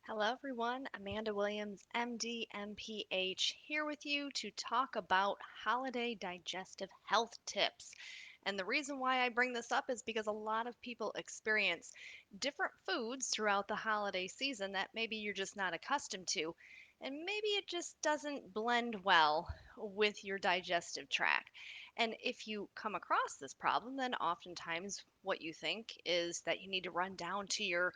Hello, everyone. Amanda Williams, MD, MPH, here with you to talk about holiday digestive health tips. And the reason why I bring this up is because a lot of people experience different foods throughout the holiday season that maybe you're just not accustomed to. And maybe it just doesn't blend well with your digestive tract. And if you come across this problem, then oftentimes what you think is that you need to run down to your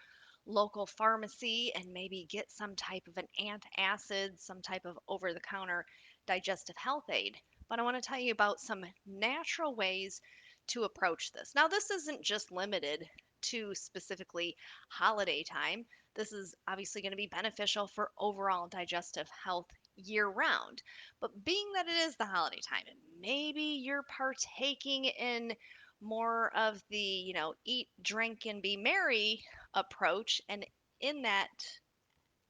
local pharmacy and maybe get some type of an antacid, some type of over the counter digestive health aid. But I want to tell you about some natural ways to approach this. Now, this isn't just limited to specifically holiday time. This is obviously going to be beneficial for overall digestive health year round. But being that it is the holiday time, and maybe you're partaking in more of the, eat, drink, and be merry approach. And in that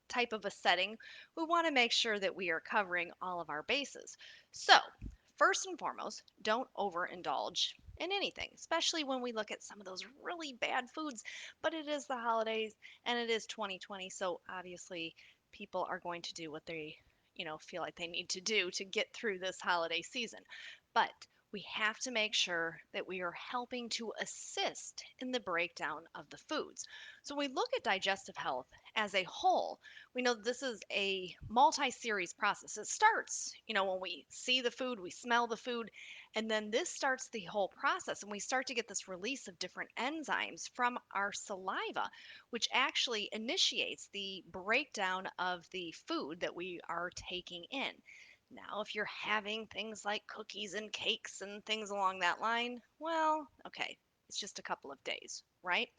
type of a setting, we want to make sure that we are covering all of our bases. So, first and foremost, don't overindulge in anything, especially when we look at some of those really bad foods. But it is the holidays and it is 2020, so obviously people are going to do what they, feel like they need to do to get through this holiday season. But we have to make sure that we are helping to assist in the breakdown of the foods. So when we look at digestive health as a whole, we know this is a multi-series process. It starts, when we see the food, we smell the food, and then this starts the whole process and we start to get this release of different enzymes from our saliva, which actually initiates the breakdown of the food that we are taking in. Now, if you're having things like cookies and cakes and things along that line, well, okay, it's just a couple of days, right?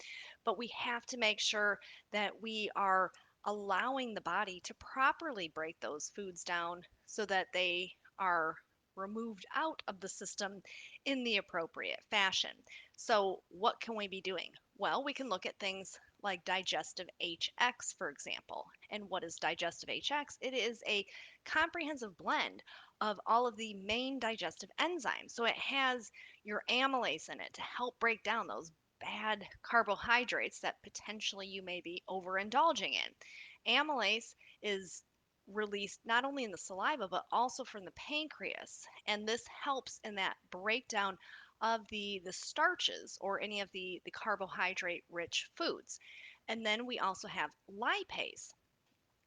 But we have to make sure that we are allowing the body to properly break those foods down so that they are removed out of the system in the appropriate fashion. So, what can we be doing? Well, we can look at things like digestive HX, for example. And what is digestive HX? It is a comprehensive blend of all of the main digestive enzymes. So, it has your amylase in it to help break down those bad carbohydrates that potentially you may be overindulging in. Amylase is released not only in the saliva but also from the pancreas, and this helps in that breakdown of the starches or any of the carbohydrate rich foods. And then we also have lipase.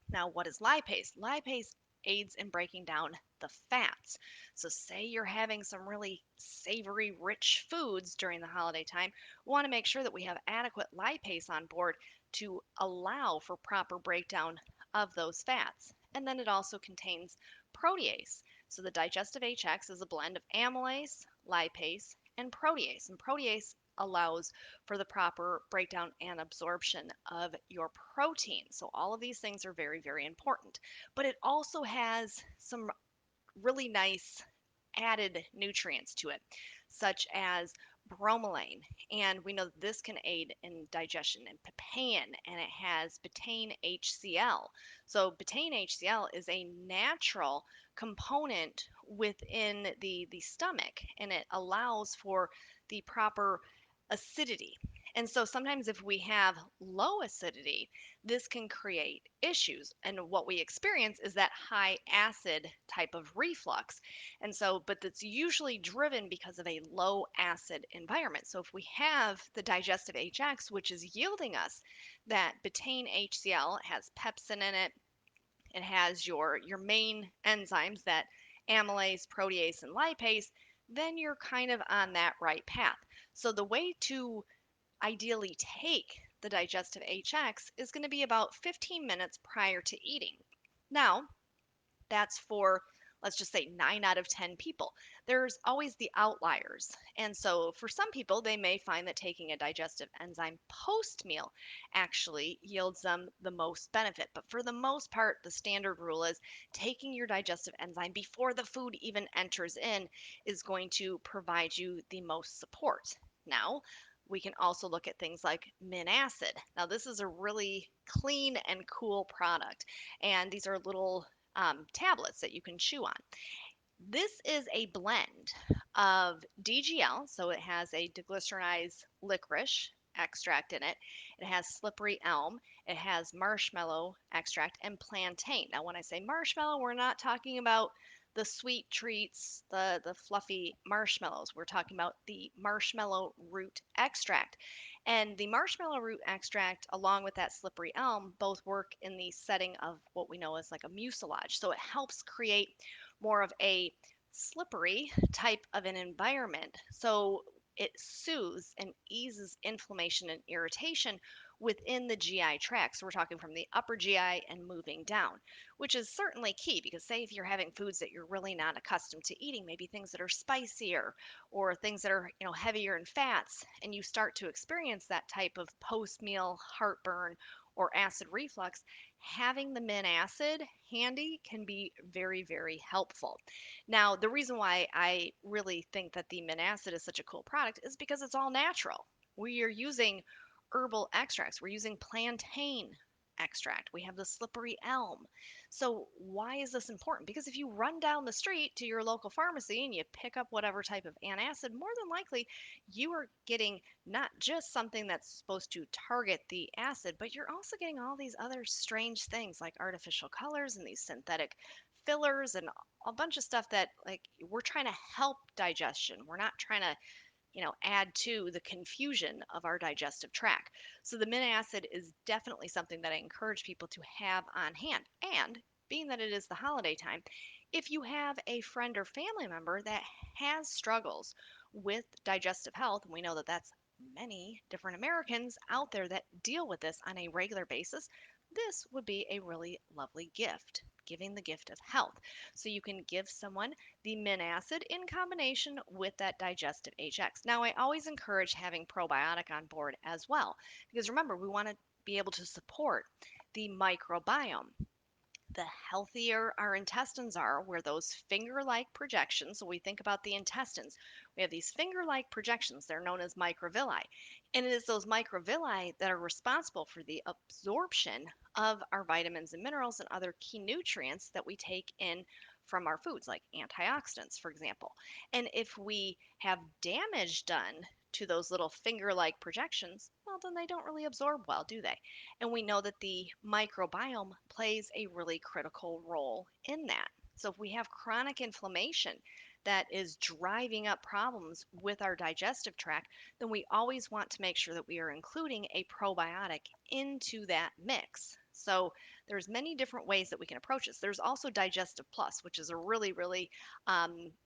Now, what is lipase? Lipase aids in breaking down the fats. So, say you're having some really savory, rich foods during the holiday time, we want to make sure that we have adequate lipase on board to allow for proper breakdown of those fats. And then it also contains protease. So, the digestive HX is a blend of amylase, lipase, and protease. And protease allows for the proper breakdown and absorption of your protein. So, all of these things are very, very important. But it also has some really nice added nutrients to it, such as bromelain. And we know that this can aid in digestion, and papain, and it has betaine HCl. So, betaine HCl is a natural component within the stomach, and it allows for the proper acidity. And so sometimes if we have low acidity, this can create issues. And what we experience is that high acid type of reflux. And so, but that's usually driven because of a low acid environment. So if we have the digestive HX, which is yielding us that betaine HCl, it has pepsin in it, it has your main enzymes that amylase, protease, and lipase, then you're kind of on that right path. So the way to ideally take the digestive HX is going to be about 15 minutes prior to eating. Now, that's for, let's just say, 9 out of 10 people. There's always the outliers. And so for some people, they may find that taking a digestive enzyme post meal actually yields them the most benefit. But for the most part, the standard rule is taking your digestive enzyme before the food even enters in is going to provide you the most support. Now, we can also look at things like min acid. Now, this is a really clean and cool product, and these are little tablets that you can chew on. This is a blend of DGL, so it has a deglycerinized licorice, extract in it. It has slippery elm, it has marshmallow extract, and plantain. Now, when I say marshmallow, we're not talking about the sweet treats, the fluffy marshmallows. We're talking about the marshmallow root extract. And the marshmallow root extract, along with that slippery elm, both work in the setting of what we know as like a mucilage. So it helps create more of a slippery type of an environment. So it soothes and eases inflammation and irritation within the GI tract. So we're talking from the upper GI and moving down, which is certainly key because say if you're having foods that you're really not accustomed to eating, maybe things that are spicier or things that are, heavier in fats, and you start to experience that type of post-meal heartburn or acid reflux, having the mint acid handy can be very, very helpful. Now, the reason why I really think that the mint acid is such a cool product is because it's all natural. We are using herbal extracts. We're using plantain extract. We have the slippery elm. So, why is this important? Because if you run down the street to your local pharmacy and you pick up whatever type of antacid, more than likely you are getting not just something that's supposed to target the acid, but you're also getting all these other strange things like artificial colors and these synthetic fillers and a bunch of stuff that like we're trying to help digestion. We're not trying to, add to the confusion of our digestive tract. So the mint acid is definitely something that I encourage people to have on hand. And being that it is the holiday time, if you have a friend or family member that has struggles with digestive health, and we know that that's many different Americans out there that deal with this on a regular basis, this would be a really lovely gift, giving the gift of health. So you can give someone the mint acid in combination with that digestive HX. Now, I always encourage having probiotic on board as well, because remember, we want to be able to support the microbiome. The healthier our intestines are, where those finger like projections, so we think about the intestines, we have these finger like projections, they're known as microvilli. And it is those microvilli that are responsible for the absorption of our vitamins and minerals and other key nutrients that we take in from our foods, like antioxidants, for example. And if we have damage done to those little finger like projections, well, then they don't really absorb well, do they? And we know that the microbiome plays a really critical role in that. So if we have chronic inflammation that is driving up problems with our digestive tract, then we always want to make sure that we are including a probiotic into that mix. So there's many different ways that we can approach this. There's also Digestive Plus, which is a really, really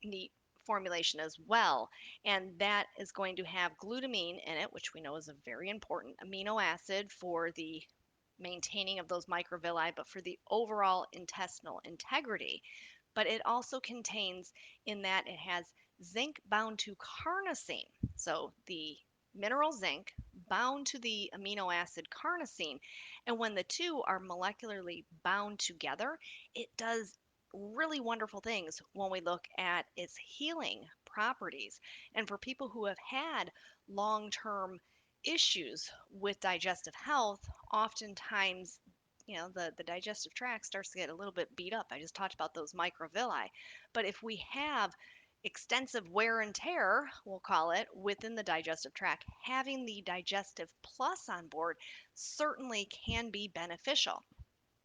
neat formulation as well, and that is going to have glutamine in it, which we know is a very important amino acid for the maintaining of those microvilli, but for the overall intestinal integrity. But it also contains in that it has zinc bound to carnosine. So the mineral zinc bound to the amino acid carnosine. And when the two are molecularly bound together, it does really wonderful things when we look at its healing properties. And for people who have had long term issues with digestive health, oftentimes, the digestive tract starts to get a little bit beat up. I just talked about those microvilli. But if we have extensive wear and tear, we'll call it, within the digestive tract, having the Digestive Plus on board certainly can be beneficial.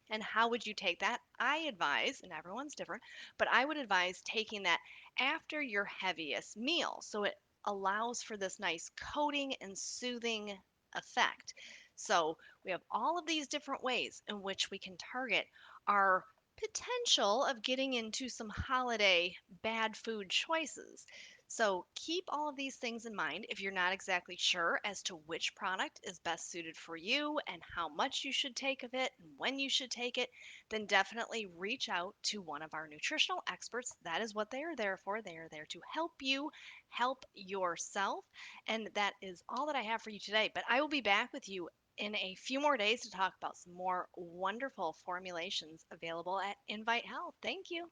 And how would you take that? I advise, and everyone's different, but I would advise taking that after your heaviest meal. So it allows for this nice coating and soothing effect. So we have all of these different ways in which we can target our potential of getting into some holiday bad food choices. So keep all of these things in mind if you're not exactly sure as to which product is best suited for you and how much you should take of it and when you should take it, then definitely reach out to one of our nutritional experts. That is what they are there for. They are there to help you help yourself. And that is all that I have for you today. But I will be back with you in a few more days to talk about some more wonderful formulations available at Invite Health. Thank you.